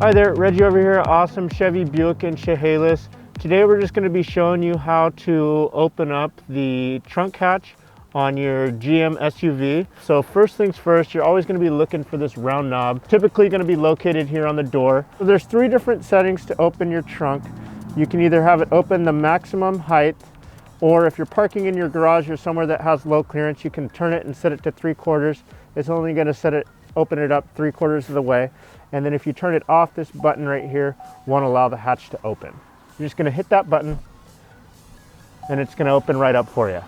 Hi there, Reggie over here, Awesome Chevy, Buick, and Chehalis. Today we're just going to be showing you how to open up the trunk hatch on your GM SUV. So first things first, you're always going to be looking for this round knob, typically going to be located here on the door. So there's three different settings to open your trunk. You can either have it open the maximum height, or if you're parking in your garage or somewhere that has low clearance, you can turn it and set it to 3/4. It's only going to open it up 3/4 of the way. And then if you turn it off, this button right here won't allow the hatch to open. You're just going to hit that button and it's going to open right up for you.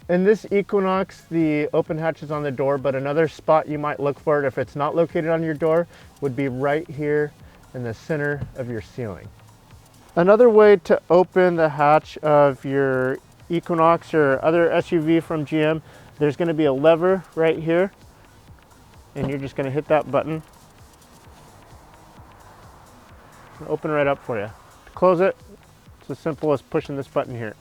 In this Equinox, the open hatch is on the door, but another spot you might look for it if it's not located on your door would be right here in the center of your ceiling. Another way to open the hatch of your Equinox or other SUV from GM, there's going to be a lever right here, and you're just going to hit that button. It'll open right up for you. To close it, it's as simple as pushing this button here.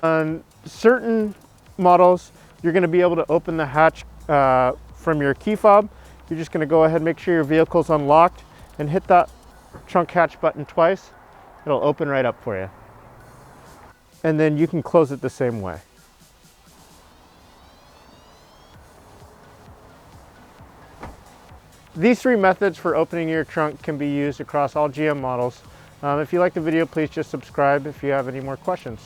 On certain models, you're going to be able to open the hatch from your key fob. You're just going to go ahead and make sure your vehicle's unlocked and hit that trunk hatch button twice. It'll open right up for you. And then you can close it the same way. These three methods for opening your trunk can be used across all GM models. If you like the video, please just subscribe if you have any more questions.